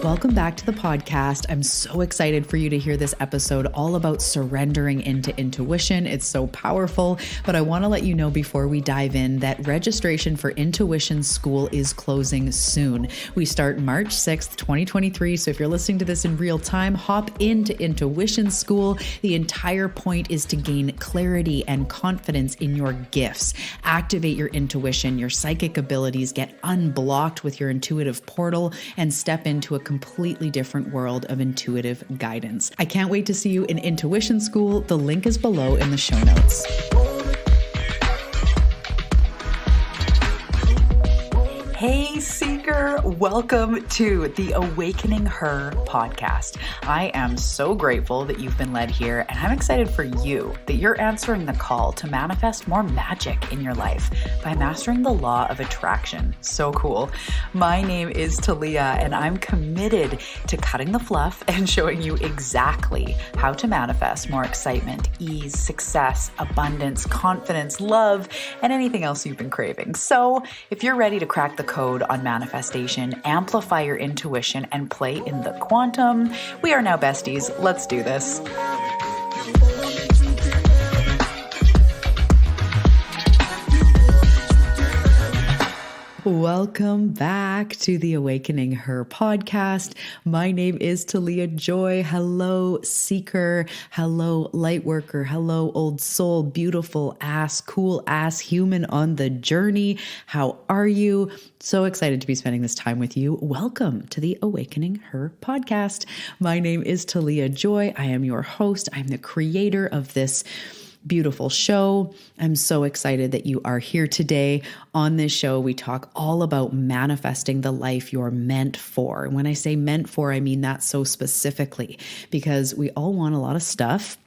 Welcome back to the podcast. I'm so excited for you to hear this episode all about surrendering into intuition. It's so powerful, but I want to let you know before we dive in that registration for Intuition School is closing soon. We start March 6th, 2023. So if you're listening to this in real time, hop into Intuition School. The entire point is to gain clarity and confidence in your gifts, activate your intuition, your psychic abilities, get unblocked with your intuitive portal, and step into a completely different world of intuitive guidance. I can't wait to see you in Intuition School. The link is below in the show notes. Hey Seeker, welcome to the Awakening Her podcast. I am so grateful that you've been led here, and I'm excited for you that you're answering the call to manifest more magic in your life by mastering the law of attraction. So cool. My name is Talia, and I'm committed to cutting the fluff and showing you exactly how to manifest more excitement, ease, success, abundance, confidence, love, and anything else you've been craving. So if you're ready to crack the code on manifestation, amplify your intuition, and play in the quantum, we are now besties. Let's do this. Welcome back to the Awakening Her podcast. My name is Talia Joy. Hello, Seeker. Hello, Lightworker. Hello, old soul, beautiful ass, cool ass human on the journey. How are you? So excited to be spending this time with you. Welcome to the Awakening Her podcast. My name is Talia Joy. I am your host. I'm the creator of this beautiful show. I'm so excited that you are here today. On this show, we talk all about manifesting the life you're meant for. And when I say meant for, I mean that so specifically because we all want a lot of stuff.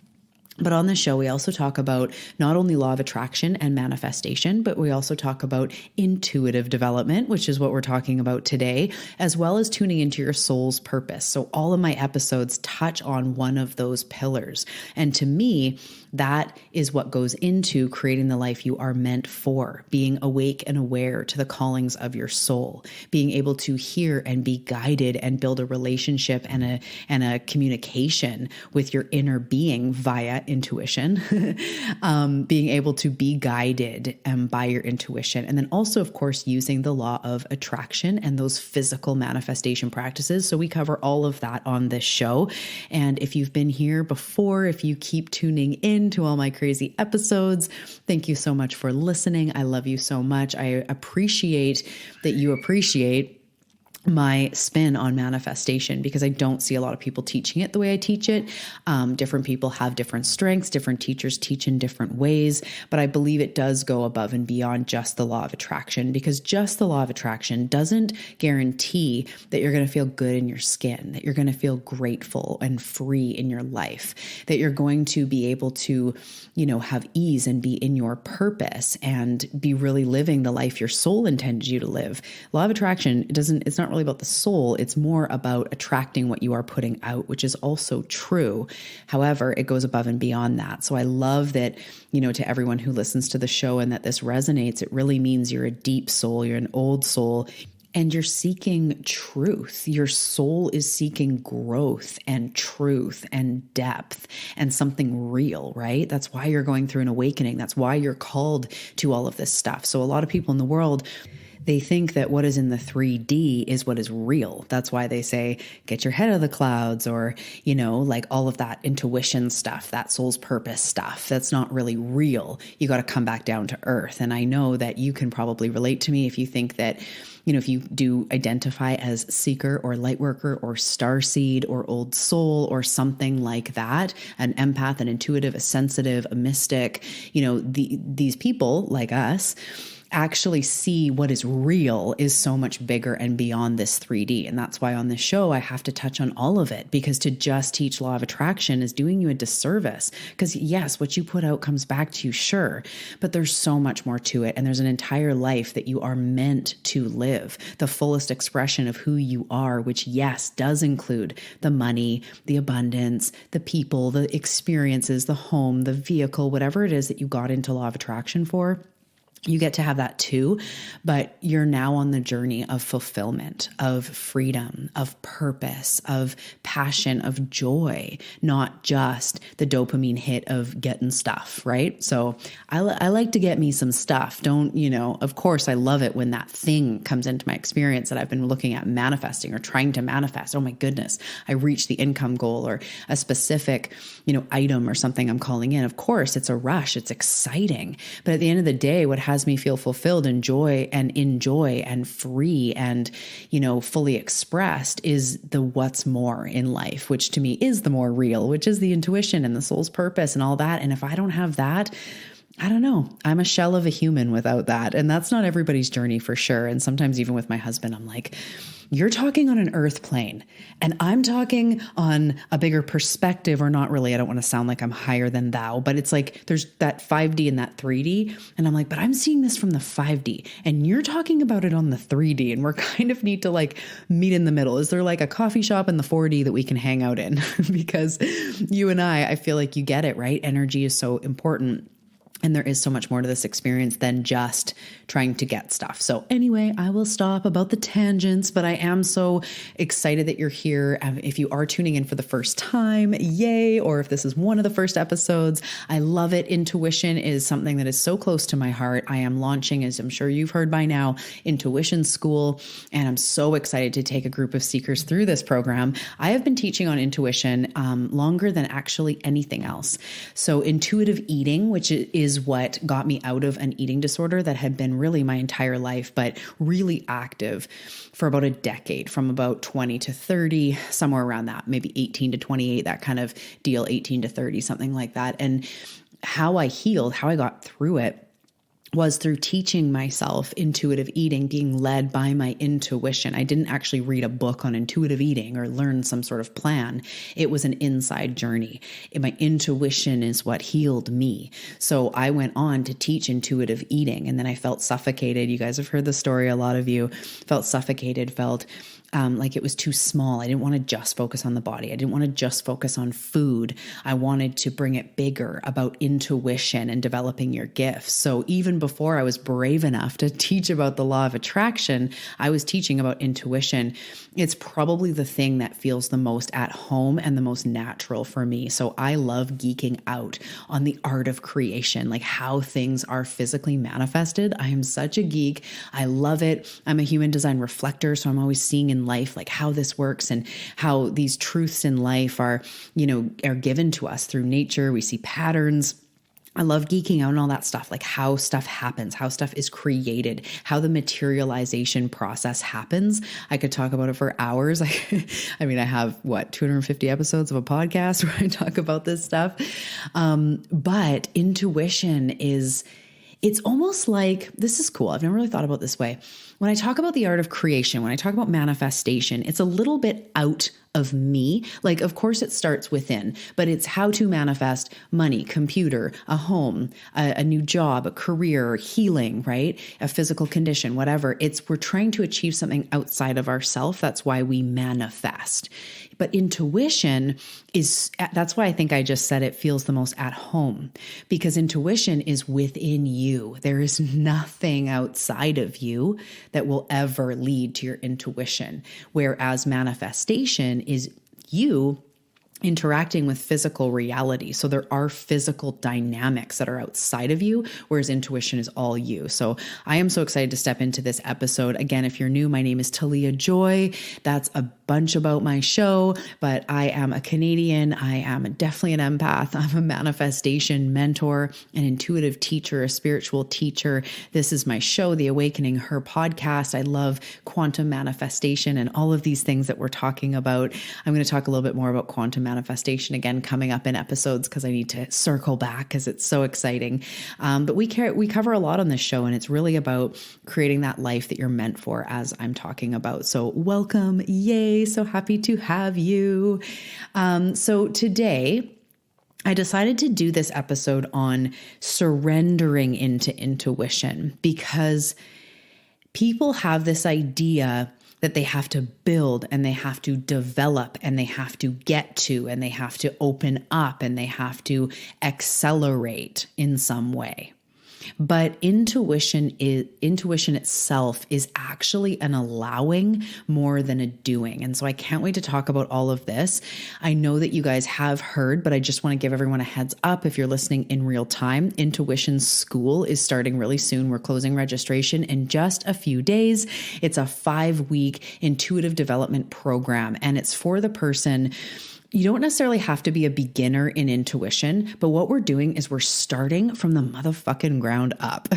But on the show, we also talk about not only law of attraction and manifestation, but we also talk about intuitive development, which is what we're talking about today, as well as tuning into your soul's purpose. So all of my episodes touch on one of those pillars. And to me, that is what goes into creating the life you are meant for, being awake and aware to the callings of your soul, being able to hear and be guided and build a relationship and a communication with your inner being via intuition, being able to be guided by your intuition. And then also, of course, using the law of attraction and those physical manifestation practices. So we cover all of that on this show. And if you've been here before, if you keep tuning in to all my crazy episodes, thank you so much for listening. I love you so much. I appreciate that you appreciate my spin on manifestation because I don't see a lot of people teaching it the way I teach it. Different people have different strengths, different teachers teach in different ways, but I believe it does go above and beyond just the law of attraction because just the law of attraction doesn't guarantee that you're going to feel good in your skin, that you're going to feel grateful and free in your life, that you're going to be able to, have ease and be in your purpose and be really living the life your soul intended you to live. Law of attraction, it's not really about the soul. It's more about attracting what you are putting out, which is also true. However, it goes above and beyond that. So I love that, to everyone who listens to the show and that this resonates, it really means you're a deep soul, you're an old soul, and you're seeking truth. Your soul is seeking growth and truth and depth and something real, right? That's why you're going through an awakening. That's why you're called to all of this stuff. So a lot of people in the world, they think that what is in the 3D is what is real. That's why they say, get your head out of the clouds or, like all of that intuition stuff, that soul's purpose stuff. That's not really real. You got to come back down to earth. And I know that you can probably relate to me if you think that, if you do identify as seeker or lightworker or starseed or old soul or something like that, an empath, an intuitive, a sensitive, a mystic, these people like us actually see what is real is so much bigger and beyond this 3D. And that's why on this show, I have to touch on all of it, because to just teach law of attraction is doing you a disservice. Because yes, what you put out comes back to you, sure, but there's so much more to it. And there's an entire life that you are meant to live, the fullest expression of who you are, which yes, does include the money, the abundance, the people, the experiences, the home, the vehicle, whatever it is that you got into law of attraction for. You get to have that too, but you're now on the journey of fulfillment, of freedom, of purpose, of passion, of joy, not just the dopamine hit of getting stuff, right? So I like to get me some stuff. Don't, of course I love it when that thing comes into my experience that I've been looking at manifesting or trying to manifest. Oh my goodness, I reached the income goal or a specific, item or something I'm calling in. Of course, it's a rush. It's exciting. But at the end of the day, what has me feel fulfilled and joy and free and, fully expressed is the what's more in life, which to me is the more real, which is the intuition and the soul's purpose and all that. And if I don't have that, I don't know. I'm a shell of a human without that. And that's not everybody's journey for sure. And sometimes even with my husband, I'm like, you're talking on an earth plane and I'm talking on a bigger perspective, or not really. I don't want to sound like I'm higher than thou, but it's like there's that 5D and that 3D. And I'm like, but I'm seeing this from the 5D and you're talking about it on the 3D. And we're kind of need to like meet in the middle. Is there like a coffee shop in the 4D that we can hang out in? Because you and I feel like you get it, right? Energy is so important. And there is so much more to this experience than just trying to get stuff. So anyway, I will stop about the tangents, but I am so excited that you're here. If you are tuning in for the first time, yay. Or if this is one of the first episodes, I love it. Intuition is something that is so close to my heart. I am launching, as I'm sure you've heard by now, Intuition School. And I'm so excited to take a group of seekers through this program. I have been teaching on intuition longer than actually anything else. So intuitive eating, which is what got me out of an eating disorder that had been really my entire life, but really active for about a decade, from about 20 to 30, somewhere around that, maybe 18 to 28, that kind of deal, 18 to 30, something like that. And how I healed, how I got through it, was through teaching myself intuitive eating, being led by my intuition. I didn't actually read a book on intuitive eating or learn some sort of plan. It was an inside journey. My intuition is what healed me. So I went on to teach intuitive eating, and then I felt suffocated. You guys have heard the story. A lot of you felt suffocated, felt like it was too small. I didn't want to just focus on the body. I didn't want to just focus on food. I wanted to bring it bigger about intuition and developing your gifts. So even before I was brave enough to teach about the law of attraction, I was teaching about intuition. It's probably the thing that feels the most at home and the most natural for me. So I love geeking out on the art of creation, like how things are physically manifested. I am such a geek. I love it. I'm a human design reflector, so I'm always seeing in life like how this works and how these truths in life are given to us through nature. We see patterns. I love geeking out and all that stuff, like how stuff happens, how stuff is created, how the materialization process happens. I could talk about it for hours. I mean, I have 250 episodes of a podcast where I talk about this stuff. But intuition it's almost like, this is cool. I've never really thought about it this way. When I talk about the art of creation, when I talk about manifestation, it's a little bit out of me. Like, of course it starts within, but it's how to manifest money, computer, a home, a new job, a career, healing, right? A physical condition, whatever. We're trying to achieve something outside of ourselves. That's why we manifest. But intuition that's why I think I just said it feels the most at home, because intuition is within you. There is nothing outside of you that will ever lead to your intuition. Whereas manifestation is you interacting with physical reality. So there are physical dynamics that are outside of you, whereas intuition is all you. So I am so excited to step into this episode. Again, if you're new, my name is Talia Joy. That's a bunch about my show, but I am a Canadian. I am definitely an empath. I'm a manifestation mentor, an intuitive teacher, a spiritual teacher. This is my show, The Awakening Her podcast. I love quantum manifestation and all of these things that we're talking about. I'm going to talk a little bit more about quantum manifestation again coming up in episodes because I need to circle back because it's so exciting. But we cover a lot on this show, and it's really about creating that life that you're meant for, as I'm talking about. So welcome. Yay. So happy to have you. So today I decided to do this episode on surrendering into intuition, because people have this idea that they have to build and they have to develop and they have to get to and they have to open up and they have to accelerate in some way. But intuition itself is actually an allowing more than a doing. And so I can't wait to talk about all of this. I know that you guys have heard, but I just want to give everyone a heads up if you're listening in real time. Intuition School is starting really soon. We're closing registration in just a few days. It's a 5-week intuitive development program, and it's for the person. You don't necessarily have to be a beginner in intuition, but what we're doing is we're starting from the motherfucking ground up.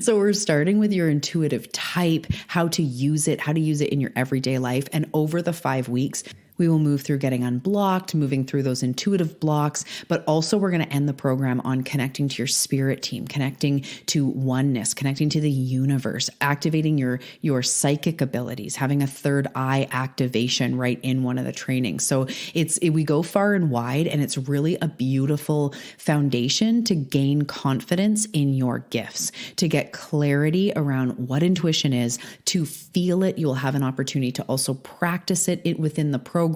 So we're starting with your intuitive type, how to use it in your everyday life. And over the 5 weeks, we will move through getting unblocked, moving through those intuitive blocks, but also we're going to end the program on connecting to your spirit team, connecting to oneness, connecting to the universe, activating your psychic abilities, having a third eye activation right in one of the trainings. So we go far and wide, and it's really a beautiful foundation to gain confidence in your gifts, to get clarity around what intuition is, to feel it. You'll have an opportunity to also practice it within the program.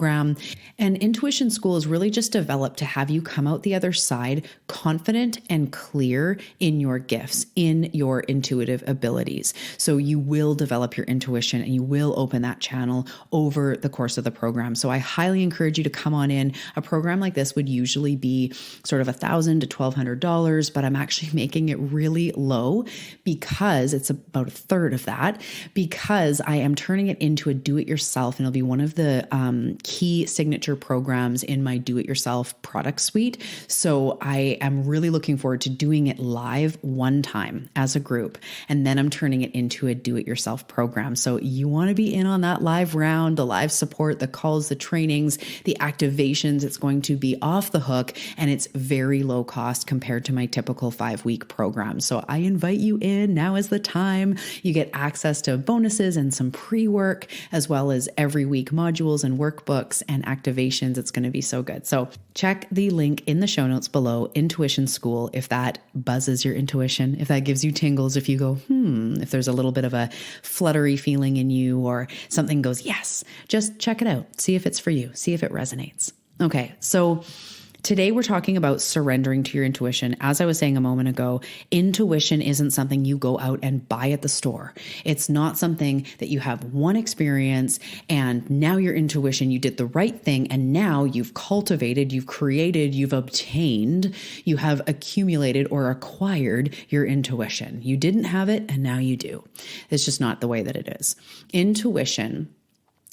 And Intuition School is really just developed to have you come out the other side confident and clear in your gifts, in your intuitive abilities. So you will develop your intuition and you will open that channel over the course of the program. So I highly encourage you to come on in. A program like this would usually be sort of $1,000 to $1,200, but I'm actually making it really low because it's about a third of that, because I am turning it into a do-it-yourself, and it'll be one of the key signature programs in my do-it-yourself product suite. So I am really looking forward to doing it live one time as a group, and then I'm turning it into a do-it-yourself program. So you want to be in on that live round, the live support, the calls, the trainings, the activations. It's going to be off the hook, and it's very low cost compared to my typical 5-week program. So I invite you in. Now is the time. You get access to bonuses and some pre-work, as well as every week modules and workbooks and activations. It's going to be so good. So check the link in the show notes below, Intuition School, if that buzzes your intuition, if that gives you tingles, if you go, if there's a little bit of a fluttery feeling in you or something goes, yes, just check it out. See if it's for you. See if it resonates. Okay. So today we're talking about surrendering to your intuition. As I was saying a moment ago, intuition isn't something you go out and buy at the store. It's not something that you have one experience and now your intuition, you did the right thing, and now you've cultivated, you've created, you've obtained, you have accumulated or acquired your intuition. You didn't have it and now you do. It's just not the way that it is. Intuition,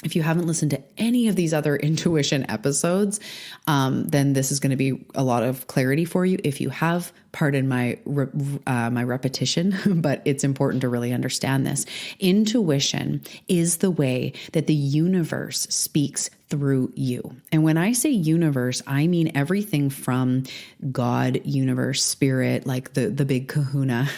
if you haven't listened to any of these other intuition episodes, then this is going to be a lot of clarity for you. If you have, pardon my repetition, but it's important to really understand this. Intuition is the way that the universe speaks through you. And when I say universe, I mean everything from God, universe, spirit, like the big kahuna,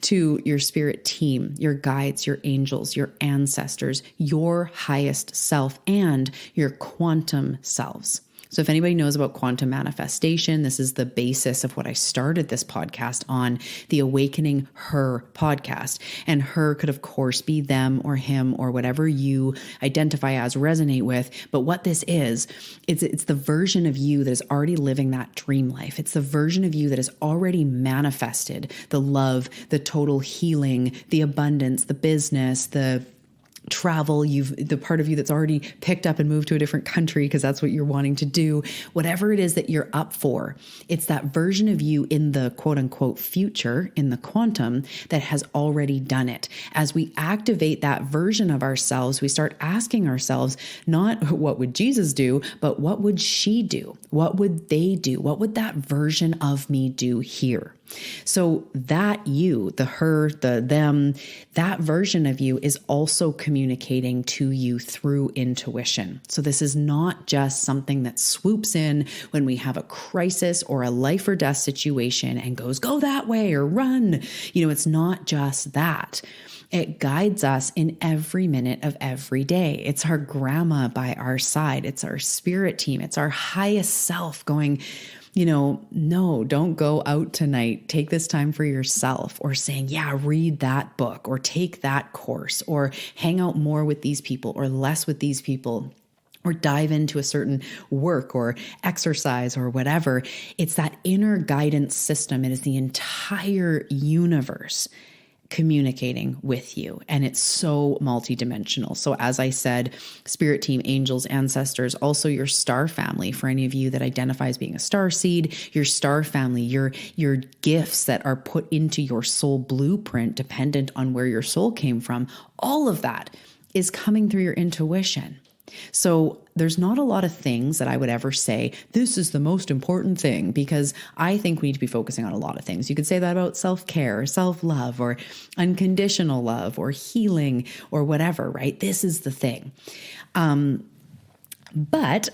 to your spirit team, your guides, your angels, your ancestors, your highest self, and your quantum selves. So if anybody knows about quantum manifestation, this is the basis of what I started this podcast on, the Awakening Her podcast. And her could, of course, be them or him or whatever you identify as, resonate with. But what this is, it's the version of you that is already living that dream life. It's the version of you that has already manifested the love, the total healing, the abundance, the business, the travel, the part of you that's already picked up and moved to a different country because that's what you're wanting to do, whatever it is that you're up for. It's that version of you in the quote unquote future, in the quantum, that has already done it. As we activate that version of ourselves, we start asking ourselves, not what would Jesus do, but what would she do? What would they do? What would that version of me do here? So that you, the her, the them, that version of you is also communicating to you through intuition. So this is not just something that swoops in when we have a crisis or a life or death situation and goes, go that way or run. It's not just that. It guides us in every minute of every day. It's our grandma by our side. It's our spirit team. It's our highest self going, no, don't go out tonight. Take this time for yourself, or saying, yeah, read that book or take that course or hang out more with these people or less with these people. or dive into a certain work or exercise or whatever. It's that inner guidance system. It is the entire universe communicating with you. And it's so multidimensional. So as I said, spirit team, angels, ancestors, also your star family, for any of you that identify as being a star seed, your star family, your gifts that are put into your soul blueprint, dependent on where your soul came from, all of that is coming through your intuition. So there's not a lot of things that I would ever say, this is the most important thing, because I think we need to be focusing on a lot of things. You could say that about self-care, self-love, or unconditional love, or healing, or whatever, right? This is the thing. But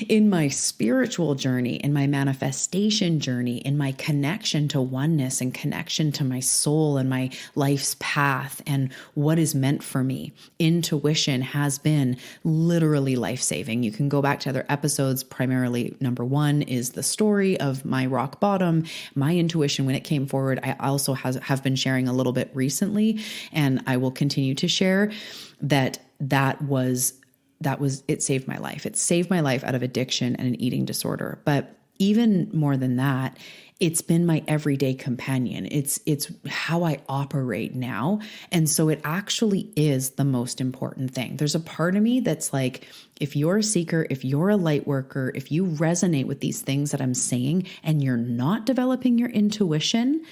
in my spiritual journey, in my manifestation journey, in my connection to oneness and connection to my soul and my life's path and what is meant for me, intuition has been literally life-saving. You can go back to other episodes. Primarily, number one is the story of my rock bottom, my intuition when it came forward. I also have been sharing a little bit recently, and I will continue to share that it saved my life. It saved my life out of addiction and an eating disorder. But even more than that, it's been my everyday companion. It's how I operate now. And so it actually is the most important thing. There's a part of me that's like, if you're a seeker, if you're a light worker, if you resonate with these things that I'm saying and you're not developing your intuition,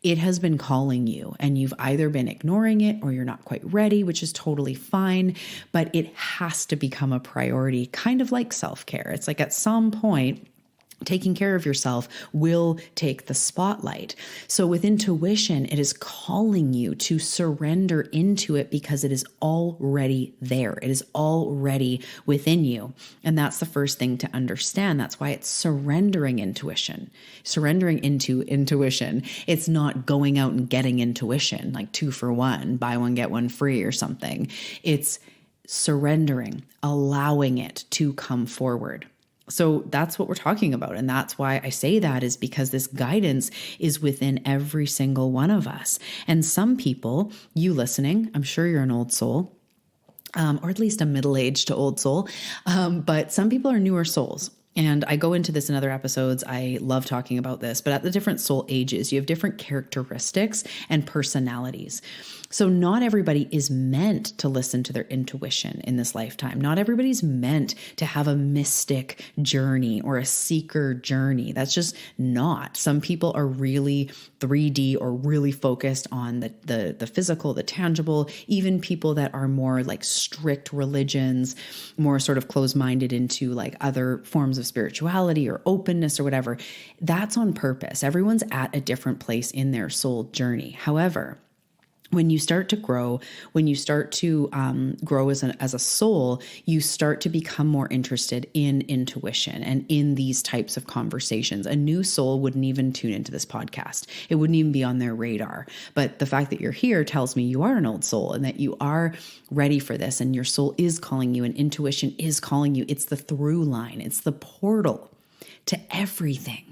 it has been calling you, and you've either been ignoring it or you're not quite ready, which is totally fine, but it has to become a priority, kind of like self-care. It's like at some point, taking care of yourself will take the spotlight. So with intuition, it is calling you to surrender into it because it is already there. It is already within you. And that's the first thing to understand. That's why it's surrendering intuition, surrendering into intuition. It's not going out and getting intuition, like 2 for 1, buy one, get one free or something. It's surrendering, allowing it to come forward. So that's what we're talking about. And that's why I say that, is because this guidance is within every single one of us. And some people, you listening, I'm sure you're an old soul, or at least a middle-aged to old soul. But some people are newer souls. And I go into this in other episodes. I love talking about this, but at the different soul ages, you have different characteristics and personalities. So not everybody is meant to listen to their intuition in this lifetime. Not everybody's meant to have a mystic journey or a seeker journey. That's just not. Some people are really 3D or really focused on the physical, the tangible. Even people that are more like strict religions, more sort of closed-minded into like other forms of spirituality or openness or whatever. That's on purpose. Everyone's at a different place in their soul journey. However, when you start to grow, when you start to grow as a soul, you start to become more interested in intuition and in these types of conversations. A new soul wouldn't even tune into this podcast. It wouldn't even be on their radar. But the fact that you're here tells me you are an old soul and that you are ready for this, and your soul is calling you and intuition is calling you. It's the through line. It's the portal to everything.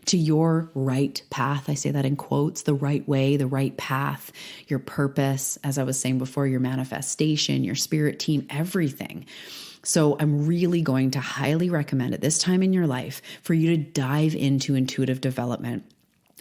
To your right path. I say that in quotes, the right way, the right path, your purpose, as I was saying before, your manifestation, your spirit team, everything. So I'm really going to highly recommend at this time in your life for you to dive into intuitive development.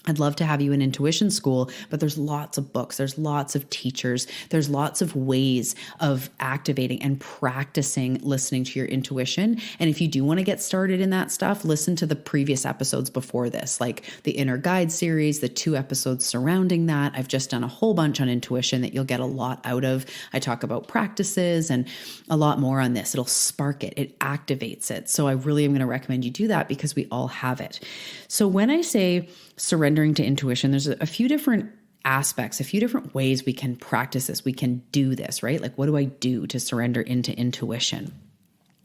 I'd love to have you in intuition school, but there's lots of books, there's lots of teachers, there's lots of ways of activating and practicing listening to your intuition. And if you do want to get started in that stuff, listen to the previous episodes before this, like the Inner Guide series, the 2 episodes surrounding that. I've just done a whole bunch on intuition that you'll get a lot out of. I talk about practices and a lot more on this. It'll spark it, it activates it. So I really am going to recommend you do that because we all have it. So when I say surrendering to intuition, there's a few different aspects, a few different ways we can practice this. We can do this, right? Like, what do I do to surrender into intuition?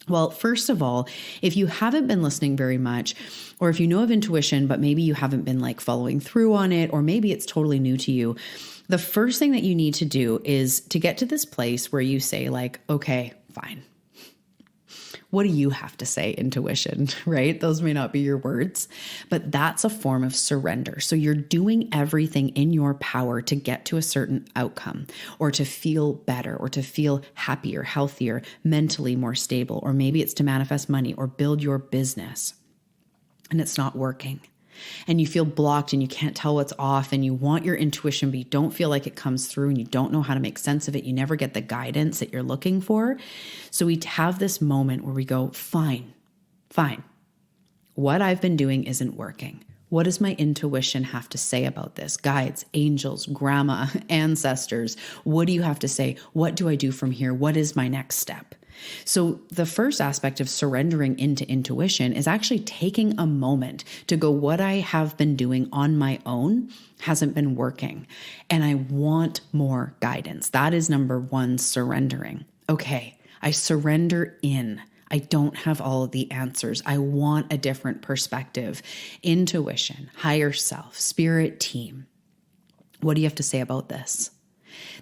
Well, first of all, if you haven't been listening very much, or if you know of intuition, but maybe you haven't been like following through on it, or maybe it's totally new to you, the first thing that you need to do is to get to this place where you say like, okay, fine. What do you have to say, intuition, right? Those may not be your words, but that's a form of surrender. So you're doing everything in your power to get to a certain outcome, or to feel better, or to feel happier, healthier, mentally more stable, or maybe it's to manifest money or build your business, and it's not working. And you feel blocked and you can't tell what's off, and you want your intuition, but you don't feel like it comes through, and you don't know how to make sense of it. You never get the guidance that you're looking for. So we have this moment where we go, fine. What I've been doing isn't working. What does my intuition have to say about this? Guides, angels, grandma, ancestors. What do you have to say? What do I do from here? What is my next step? So the first aspect of surrendering into intuition is actually taking a moment to go, what I have been doing on my own hasn't been working, and I want more guidance. That is number one, surrendering. Okay, I surrender in. I don't have all of the answers. I want a different perspective. Intuition, higher self, spirit team. What do you have to say about this?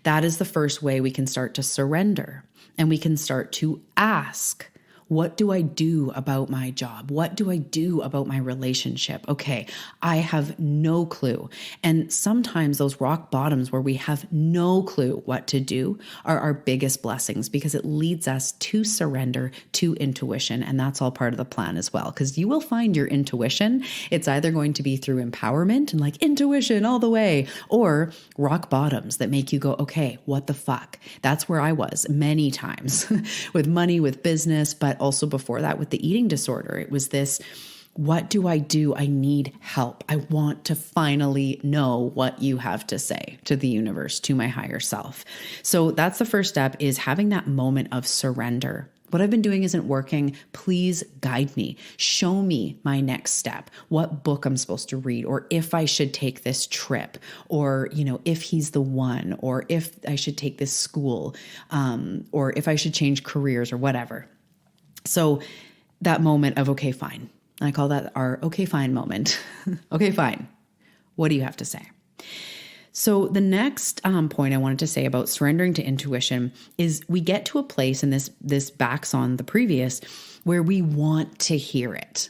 That is the first way we can start to surrender. And we can start to ask, what do I do about my job? What do I do about my relationship? Okay, I have no clue. And sometimes those rock bottoms where we have no clue what to do are our biggest blessings, because it leads us to surrender to intuition. And that's all part of the plan as well, because you will find your intuition. It's either going to be through empowerment and like intuition all the way, or rock bottoms that make you go, okay, what the fuck? That's where I was many times with money, with business, but also before that with the eating disorder. It was this, what do? I need help. I want to finally know what you have to say to the universe, to my higher self. So that's the first step, is having that moment of surrender. What I've been doing isn't working. Please guide me. Show me my next step, what book I'm supposed to read, or if I should take this trip, or, if he's the one, or if I should take this school, or if I should change careers or whatever. So that moment of, okay, fine. I call that our okay, fine moment. Okay, fine. What do you have to say? So the next point I wanted to say about surrendering to intuition is we get to a place, and this backs on the previous, where we want to hear it.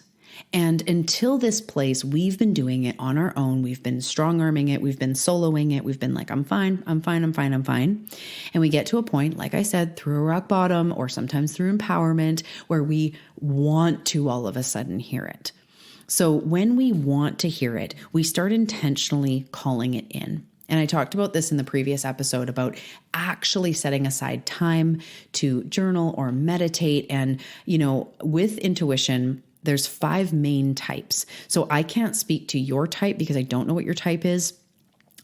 And until this place, we've been doing it on our own. We've been strong-arming it. We've been soloing it. We've been like, I'm fine. And we get to a point, like I said, through a rock bottom, or sometimes through empowerment, where we want to all of a sudden hear it. So when we want to hear it, we start intentionally calling it in. And I talked about this in the previous episode about actually setting aside time to journal or meditate. And, with intuition, there's 5 main types. So I can't speak to your type because I don't know what your type is.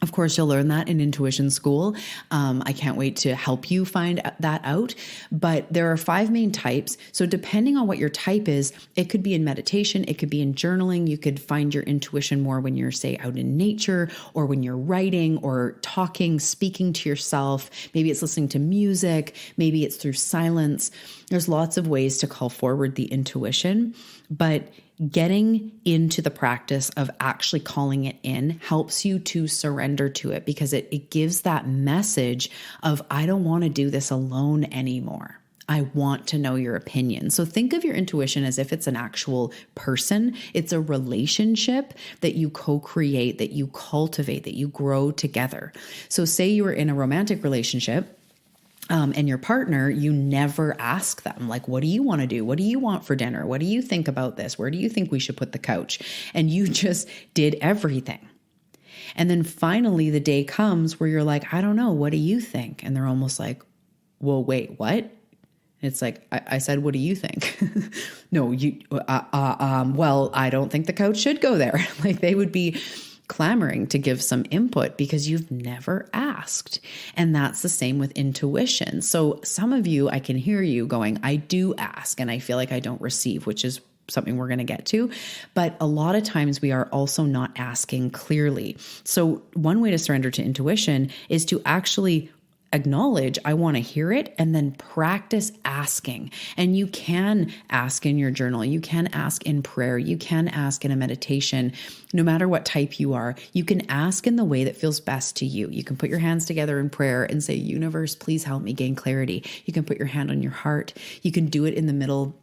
Of course, you'll learn that in intuition school. I can't wait to help you find that out. But there are 5 main types. So depending on what your type is, it could be in meditation, it could be in journaling. You could find your intuition more when you're, say, out in nature, or when you're writing or talking, speaking to yourself. Maybe it's listening to music. Maybe it's through silence. There's lots of ways to call forward the intuition, but getting into the practice of actually calling it in helps you to surrender to it, because it gives that message of, I don't want to do this alone anymore. I want to know your opinion. So think of your intuition as if it's an actual person. It's a relationship that you co-create, that you cultivate, that you grow together. So say you were in a romantic relationship, and your partner, you never ask them, like, what do you want to do? What do you want for dinner? What do you think about this? Where do you think we should put the couch? And you just did everything. And then finally the day comes where you're like, I don't know. What do you think? And they're almost like, well, wait, what? It's like, I said, what do you think? No, well, I don't think the couch should go there. Like, they would be clamoring to give some input because you've never asked. And that's the same with intuition. So some of you, I can hear you going, I do ask, and I feel like I don't receive, which is something we're going to get to. But a lot of times we are also not asking clearly. So one way to surrender to intuition is to actually acknowledge, I want to hear it, and then practice asking. And you can ask in your journal. You can ask in prayer. You can ask in a meditation. No matter what type you are, you can ask in the way that feels best to you. You can put your hands together in prayer and say, universe, please help me gain clarity. You can put your hand on your heart. You can do it in the middle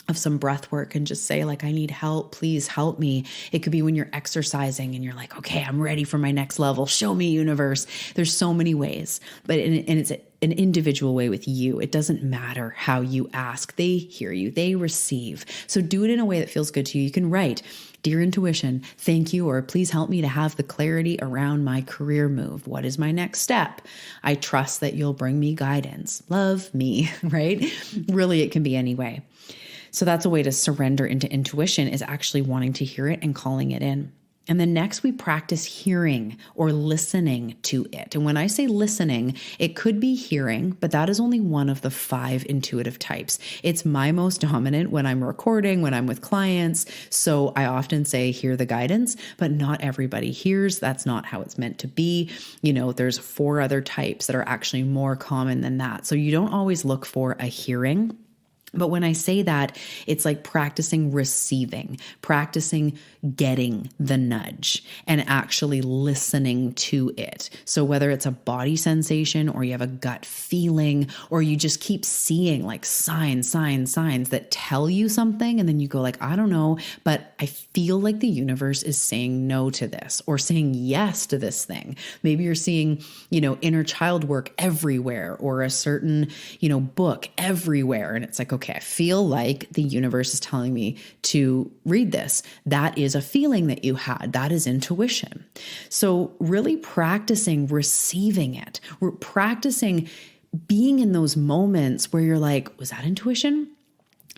of some breath work and just say like, I need help, please help me. It could be when you're exercising and you're like, okay, I'm ready for my next level. Show me, universe. There's so many ways, and it's an individual way with you. It doesn't matter how you ask. They hear you, they receive. So do it in a way that feels good to you. You can write, "Dear intuition, thank you," or "Please help me to have the clarity around my career move. What is my next step? I trust that you'll bring me guidance. Love me," right? Really, it can be any way. So that's a way to surrender into intuition, is actually wanting to hear it and calling it in. And then next we practice hearing or listening to it. And when I say listening, it could be hearing, but that is only one of the 5 intuitive types. It's my most dominant when I'm recording, when I'm with clients. So I often say, hear the guidance, but not everybody hears. That's not how it's meant to be. There's 4 other types that are actually more common than that. So you don't always look for a hearing. But when I say that, it's like practicing receiving, practicing getting the nudge and actually listening to it. So whether it's a body sensation or you have a gut feeling, or you just keep seeing like signs that tell you something, and then you go like, I don't know, but I feel like the universe is saying no to this or saying yes to this thing. Maybe you're seeing, inner child work everywhere, or a certain, book everywhere. And it's like, okay, I feel like the universe is telling me to read this. That is a feeling that you had. That is intuition. So really practicing receiving it. We're practicing being in those moments where you're like, was that intuition?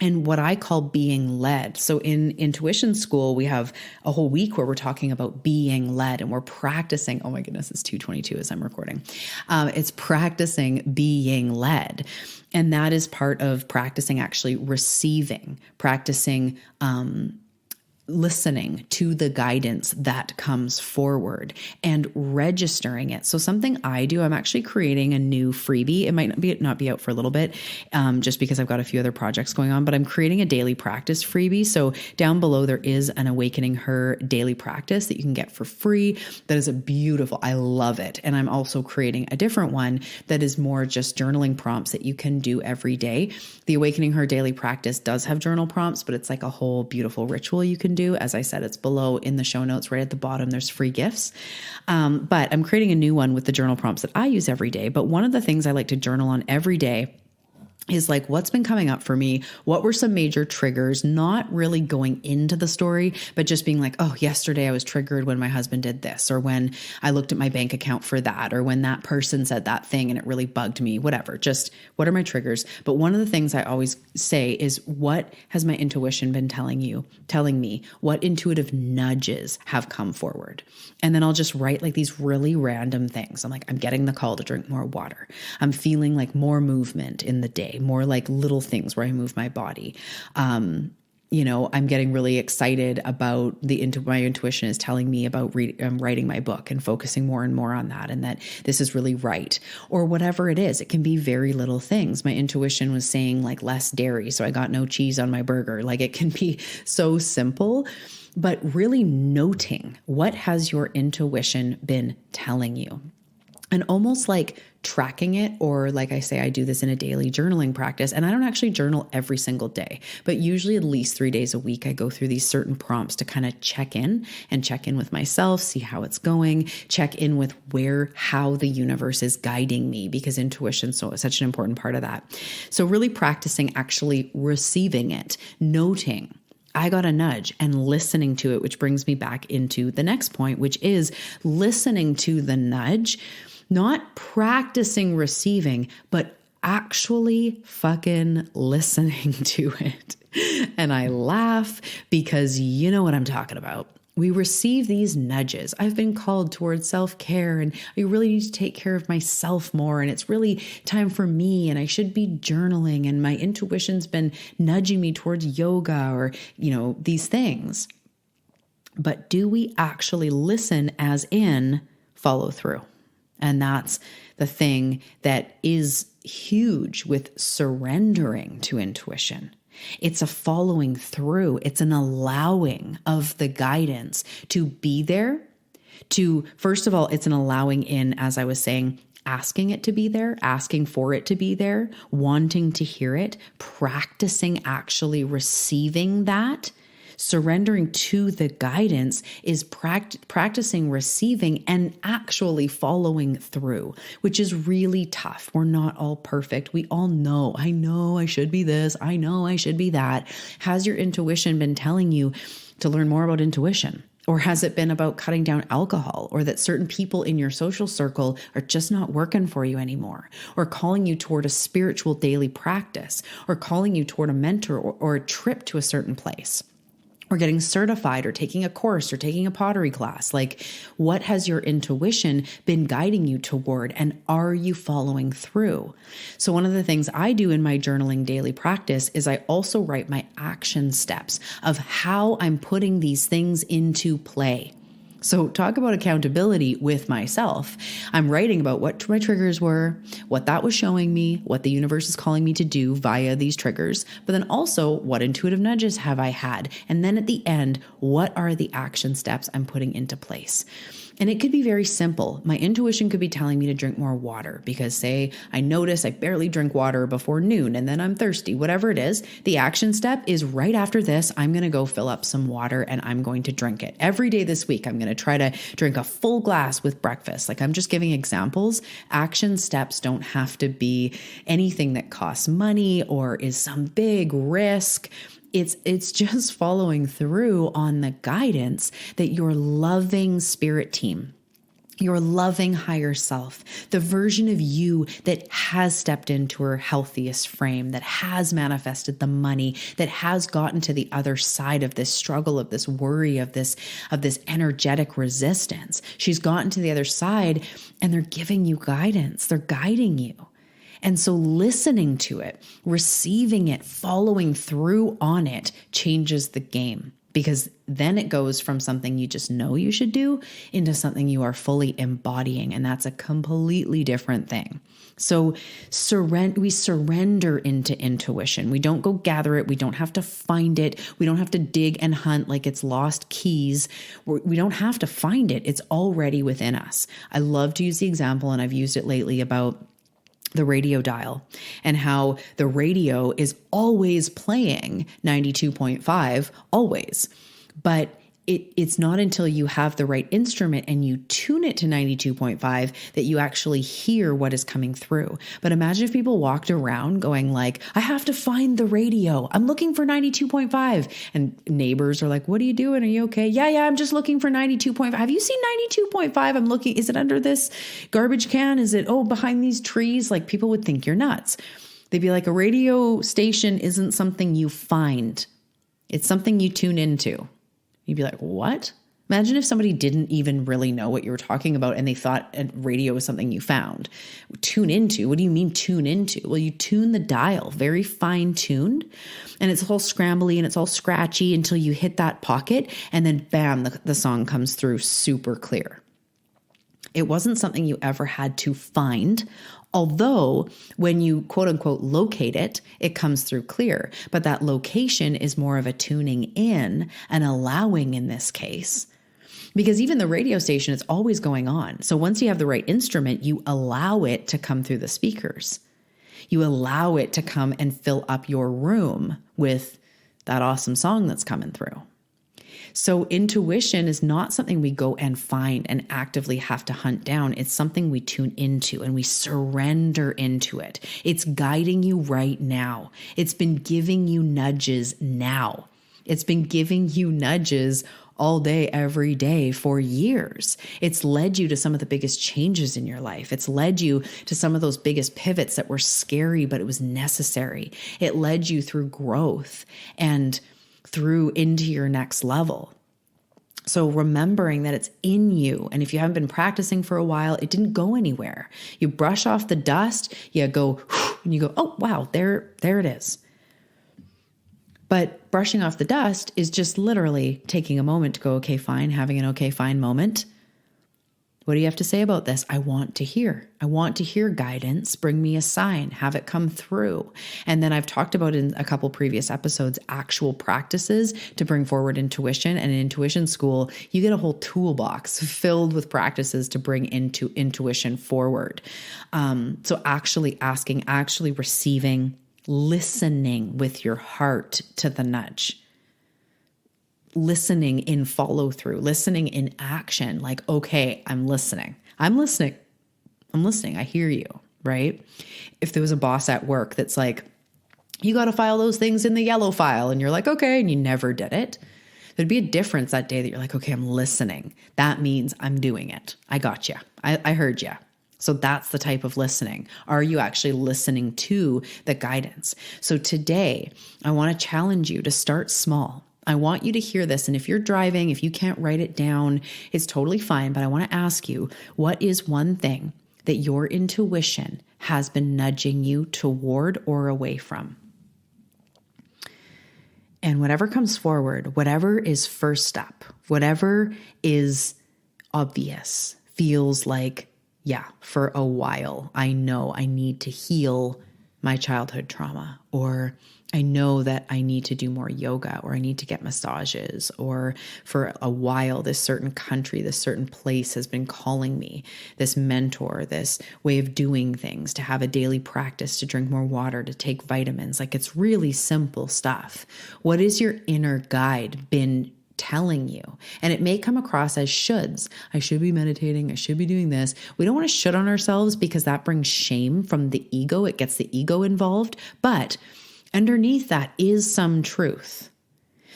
And what I call being led. So in intuition school, we have a whole week where we're talking about being led, and we're practicing. Oh my goodness, it's 2:22 as I'm recording. It's practicing being led. And that is part of practicing actually receiving, practicing listening to the guidance that comes forward and registering it. So something I do, I'm actually creating a new freebie. It might not be out for a little bit, just because I've got a few other projects going on, but I'm creating a daily practice freebie. So down below, there is an Awakening Her daily practice that you can get for free. That is I love it. And I'm also creating a different one that is more just journaling prompts that you can do every day. The Awakening Her daily practice does have journal prompts, but it's like a whole beautiful ritual you can do. As I said, it's below in the show notes, right at the bottom, there's free gifts. But I'm creating a new one with the journal prompts that I use every day. But one of the things I like to journal on every day is like, what's been coming up for me? What were some major triggers? Not really going into the story, but just being like, oh, yesterday I was triggered when my husband did this, or when I looked at my bank account for that, or when that person said that thing and it really bugged me, whatever. Just what are my triggers? But one of the things I always say is, what has my intuition been telling me? What intuitive nudges have come forward? And then I'll just write like these really random things. I'm like, I'm getting the call to drink more water. I'm feeling like more movement in the day, more like little things where I move my body. I'm getting really excited about my intuition is telling me about writing my book and focusing more and more on that, and that this is really right, or whatever it is. It can be very little things. My intuition was saying like less dairy, so I got no cheese on my burger. Like, it can be so simple, but really noting, what has your intuition been telling you? And almost like tracking it, or like I say, I do this in a daily journaling practice, and I don't actually journal every single day, but usually at least 3 days a week, I go through these certain prompts to kind of check in with myself, see how it's going, check in with how the universe is guiding me, because intuition is such an important part of that. So really practicing actually receiving it, noting, I got a nudge, and listening to it, which brings me back into the next point, which is listening to the nudge, not practicing receiving, but actually fucking listening to it. And I laugh because you know what I'm talking about. We receive these nudges. I've been called towards self-care, and I really need to take care of myself more, and it's really time for me, and I should be journaling, and my intuition's been nudging me towards yoga, or, these things. But do we actually listen, as in follow through? And that's the thing that is huge with surrendering to intuition. It's a following through. It's an allowing of the guidance to be there. First of all, it's an allowing in, as I was saying, asking it to be there, asking for it to be there, wanting to hear it, practicing actually receiving that. Surrendering to the guidance is practicing receiving and actually following through, which is really tough. We're not all perfect. We all know I should be this. I know I should be that. Has your intuition been telling you to learn more about intuition? Or has it been about cutting down alcohol, or that certain people in your social circle are just not working for you anymore, or calling you toward a spiritual daily practice, or calling you toward a mentor or a trip to a certain place? Or getting certified, or taking a course, or taking a pottery class? Like, what has your intuition been guiding you toward, and are you following through? So one of the things I do in my journaling daily practice is I also write my action steps of how I'm putting these things into play. So talk about accountability with myself. I'm writing about what my triggers were, what that was showing me, what the universe is calling me to do via these triggers, but then also what intuitive nudges have I had? And then at the end, what are the action steps I'm putting into place? And it could be very simple. My intuition could be telling me to drink more water because, say, I notice I barely drink water before noon and then I'm thirsty, whatever it is. The action step is right after this, I'm going to go fill up some water and I'm going to drink it. Every day this week, I'm going to try to drink a full glass with breakfast. Like, I'm just giving examples. Action steps don't have to be anything that costs money or is some big risk. It's just following through on the guidance that your loving spirit team, your loving higher self, the version of you that has stepped into her healthiest frame, that has manifested the money, that has gotten to the other side of this struggle, of this worry, of this energetic resistance. She's gotten to the other side and they're giving you guidance. They're guiding you. And so listening to it, receiving it, following through on it changes the game, because then it goes from something you just know you should do into something you are fully embodying. And that's a completely different thing. So we surrender into intuition. We don't go gather it. We don't have to find it. We don't have to dig and hunt like it's lost keys. We don't have to find it. It's already within us. I love to use the example, and I've used it lately, about the radio dial and how the radio is always playing 92.5, always. But it's not until you have the right instrument and you tune it to 92.5 that you actually hear what is coming through. But imagine if people walked around going like, I have to find the radio. I'm looking for 92.5. And neighbors are like, what are you doing? Are you okay? Yeah, I'm just looking for 92.5. Have you seen 92.5? I'm looking. Is it under this garbage can? Is it, behind these trees? Like, people would think you're nuts. They'd be like, a radio station isn't something you find. It's something you tune into. You'd be like, what? Imagine if somebody didn't even really know what you were talking about and they thought a radio was something you found. Tune into? What do you mean tune into? Well, you tune the dial, very fine tuned, and it's all scrambly and it's all scratchy until you hit that pocket, and then bam, the song comes through super clear. It wasn't something you ever had to find. Although when you quote unquote locate it, it comes through clear. But that location is more of a tuning in and allowing in this case. Because even the radio station, it's always going on. So once you have the right instrument, you allow it to come through the speakers. You allow it to come and fill up your room with that awesome song that's coming through. So intuition is not something we go and find and actively have to hunt down. It's something we tune into and we surrender into it. It's guiding you right now. It's been giving you nudges now. It's been giving you nudges all day, every day for years. It's led you to some of the biggest changes in your life. It's led you to some of those biggest pivots that were scary, but it was necessary. It led you through growth and through into your next level. So remembering that it's in you. And if you haven't been practicing for a while, it didn't go anywhere. You brush off the dust, you go, and you go, oh, wow, there it is. But brushing off the dust is just literally taking a moment to go, okay, fine, having an okay, fine moment. What do you have to say about this? I want to hear. I want to hear guidance. Bring me a sign. Have it come through. And then I've talked about in a couple previous episodes, actual practices to bring forward intuition. And in intuition school, you get a whole toolbox filled with practices to bring into intuition forward. So actually asking, actually receiving, listening with your heart to the nudge. Listening in follow through, listening in action, like, okay, I'm listening. I'm listening. I hear you, right? If there was a boss at work that's like, you got to file those things in the yellow file, and you're like, okay, and you never did it, there'd be a difference that day that you're like, okay, I'm listening. That means I'm doing it. I got you. I heard you. So that's the type of listening. Are you actually listening to the guidance? So today, I want to challenge you to start small. I want you to hear this. And if you're driving, if you can't write it down, it's totally fine. But I want to ask you, what is one thing that your intuition has been nudging you toward or away from? And whatever comes forward, whatever is first up, whatever is obvious, feels like, yeah, for a while, I know I need to heal my childhood trauma, or I know that I need to do more yoga, or I need to get massages, or for a while, this certain country, this certain place has been calling me, this mentor, this way of doing things, to have a daily practice, to drink more water, to take vitamins. Like, it's really simple stuff. What is your inner guide been telling you? And it may come across as shoulds. I should be meditating. I should be doing this. We don't want to should on ourselves because that brings shame from the ego. It gets the ego involved. But underneath that is some truth.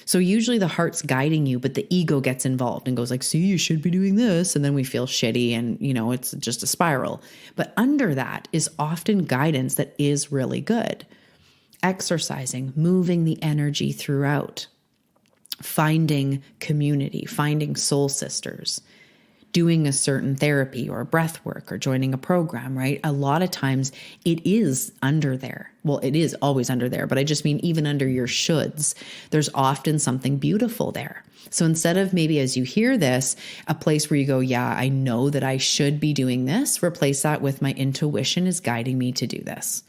So usually the heart's guiding you, but the ego gets involved and goes like, see, you should be doing this. And then we feel shitty and, it's just a spiral. But under that is often guidance that is really good. Exercising, moving the energy throughout, finding community, finding soul sisters, doing a certain therapy or breath work or joining a program, right? A lot of times it is under there. Well, it is always under there, but I just mean even under your shoulds, there's often something beautiful there. So instead of maybe as you hear this, a place where you go, yeah, I know that I should be doing this, replace that with my intuition is guiding me to do this.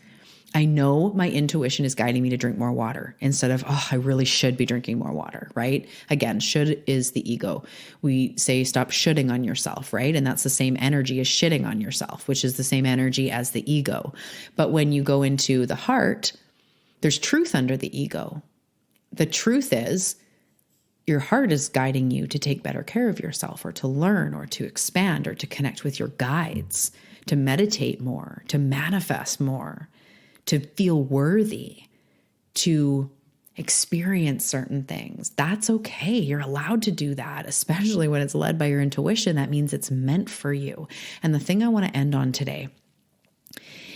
I know my intuition is guiding me to drink more water instead of, I really should be drinking more water, right? Again, should is the ego. We say stop shoulding on yourself, right? And that's the same energy as shitting on yourself, which is the same energy as the ego. But when you go into the heart, there's truth under the ego. The truth is your heart is guiding you to take better care of yourself, or to learn, or to expand, or to connect with your guides, to meditate more, to manifest more, to feel worthy, to experience certain things. That's okay. You're allowed to do that, especially when it's led by your intuition. That means it's meant for you. And the thing I want to end on today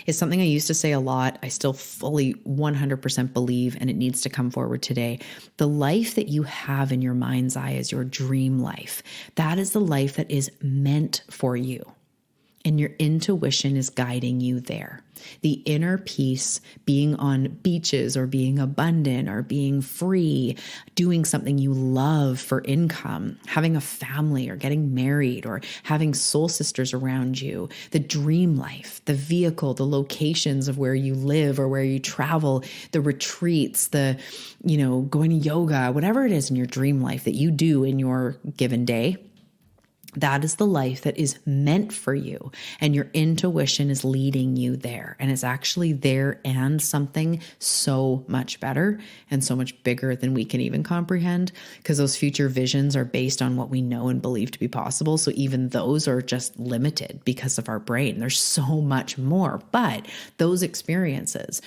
is something I used to say a lot. I still fully 100% believe, and it needs to come forward today. The life that you have in your mind's eye is your dream life. That is the life that is meant for you. And your intuition is guiding you there. The inner peace, being on beaches, or being abundant, or being free, doing something you love for income, having a family, or getting married, or having soul sisters around you, the dream life, the vehicle, the locations of where you live or where you travel, the retreats, the, going to yoga, whatever it is in your dream life that you do in your given day. That is the life that is meant for you, and your intuition is leading you there. And it's actually there and something so much better and so much bigger than we can even comprehend, because those future visions are based on what we know and believe to be possible. So even those are just limited because of our brain. There's so much more, but those experiences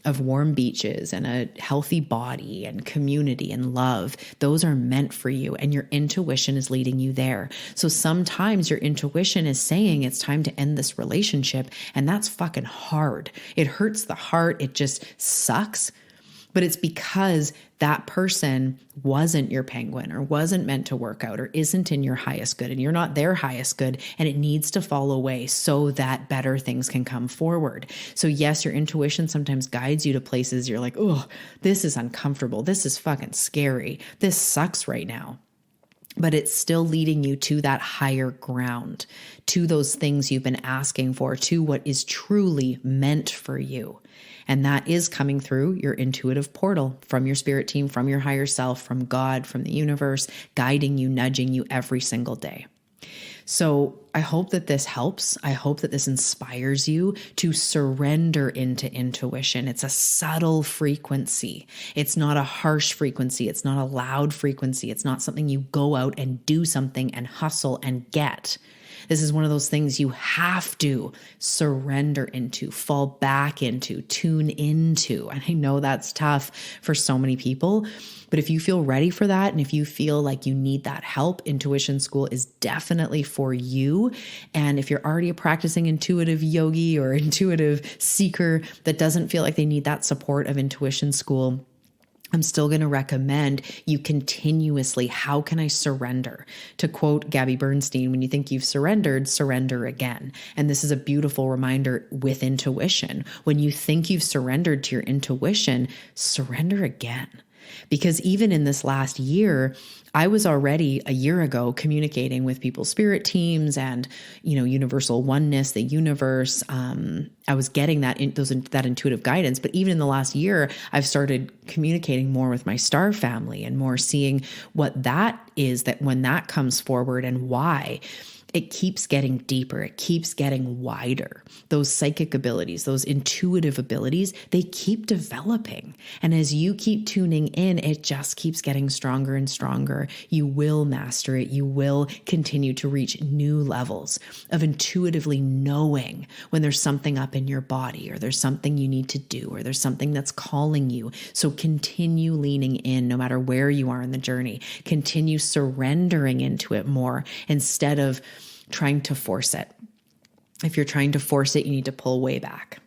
of warm beaches and a healthy body and community and love, those are meant for you, and your intuition is leading you there. So sometimes your intuition is saying it's time to end this relationship, and that's fucking hard. It hurts the heart. It just sucks. But it's because that person wasn't your penguin, or wasn't meant to work out, or isn't in your highest good, and you're not their highest good, and it needs to fall away so that better things can come forward. So yes, your intuition sometimes guides you to places you're like, oh, this is uncomfortable. This is fucking scary. This sucks right now. but it's still leading you to that higher ground, to those things you've been asking for, to what is truly meant for you. And that is coming through your intuitive portal from your spirit team, from your higher self, from God, from the universe, guiding you, nudging you every single day. So I hope that this helps. I hope that this inspires you to surrender into intuition. It's a subtle frequency. It's not a harsh frequency. It's not a loud frequency. It's not something you go out and do something and hustle and get. This is one of those things you have to surrender into, fall back into, tune into. And I know that's tough for so many people, but if you feel ready for that, and if you feel like you need that help, Intuition School is definitely for you. And if you're already a practicing intuitive yogi or intuitive seeker that doesn't feel like they need that support of Intuition School, I'm still going to recommend you continuously. How can I surrender? To quote Gabby Bernstein, when you think you've surrendered, surrender again. And this is a beautiful reminder with intuition. When you think you've surrendered to your intuition, surrender again. Because even in this last year, I was already a year ago communicating with people's spirit teams and, universal oneness, the universe. I was getting that intuitive guidance. But even in the last year, I've started communicating more with my star family and more seeing what that is, that when that comes forward and why. It keeps getting deeper. It keeps getting wider. Those psychic abilities, those intuitive abilities, they keep developing. And as you keep tuning in, it just keeps getting stronger and stronger. You will master it. You will continue to reach new levels of intuitively knowing when there's something up in your body, or there's something you need to do, or there's something that's calling you. So continue leaning in no matter where you are in the journey. Continue surrendering into it more instead of trying to force it. If you're trying to force it, you need to pull way back.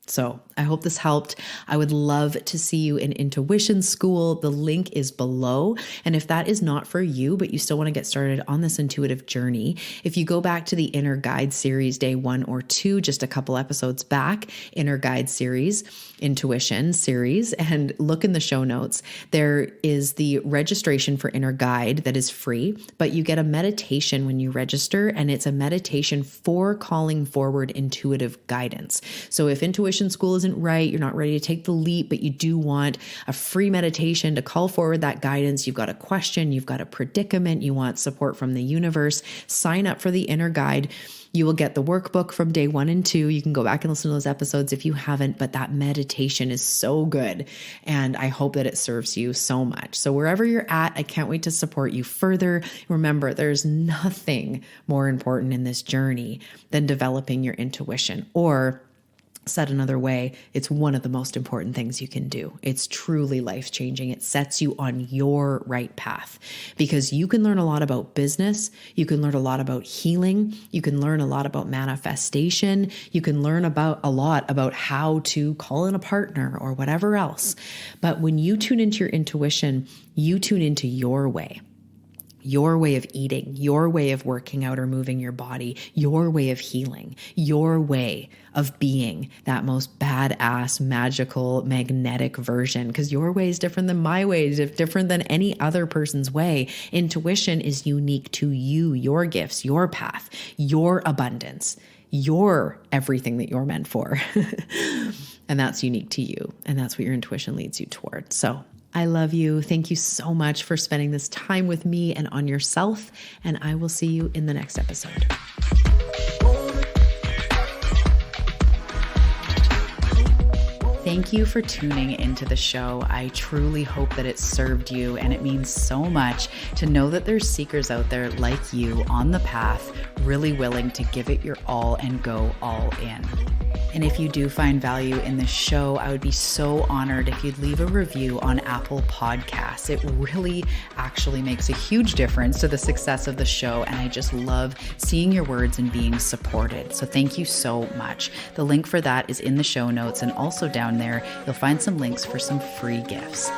So I hope this helped. I would love to see you in Intuition School. The link is below. And if that is not for you, but you still want to get started on this intuitive journey, if you go back to the Inner Guide series, day 1 or 2, just a couple episodes back, Inner Guide series, Intuition series, and look in the show notes, there is the registration for Inner Guide that is free, but you get a meditation when you register, and it's a meditation for calling forward intuitive guidance. So if Intuition School isn't right, you're not ready to take the leap, but you do want a free meditation to call forward that guidance, you've got a question, you've got a predicament, you want support from the universe, sign up for the Inner Guide. You will get the workbook from day 1 and 2. You can go back and listen to those episodes if you haven't, but that meditation is so good. And I hope that it serves you so much. So wherever you're at, I can't wait to support you further. Remember, there's nothing more important in this journey than developing your intuition, or said another way, it's one of the most important things you can do. It's truly life-changing. It sets you on your right path, because you can learn a lot about business. You can learn a lot about healing. You can learn a lot about manifestation. You can learn a lot about how to call in a partner or whatever else. But when you tune into your intuition, you tune into your way of eating, your way of working out or moving your body, your way of healing, your way of being that most badass, magical, magnetic version. Because your way is different than my way, is different than any other person's way. Intuition is unique to you, your gifts, your path, your abundance, your everything that you're meant for. And that's unique to you. And that's what your intuition leads you toward. So I love you. Thank you so much for spending this time with me and on yourself. And I will see you in the next episode. Thank you for tuning into the show. I truly hope that it served you, and it means so much to know that there's seekers out there like you on the path, really willing to give it your all and go all in. And if you do find value in this show, I would be so honored if you'd leave a review on Apple Podcasts. It really actually makes a huge difference to the success of the show, and I just love seeing your words and being supported. So thank you so much. The link for that is in the show notes, and also down there, you'll find some links for some free gifts.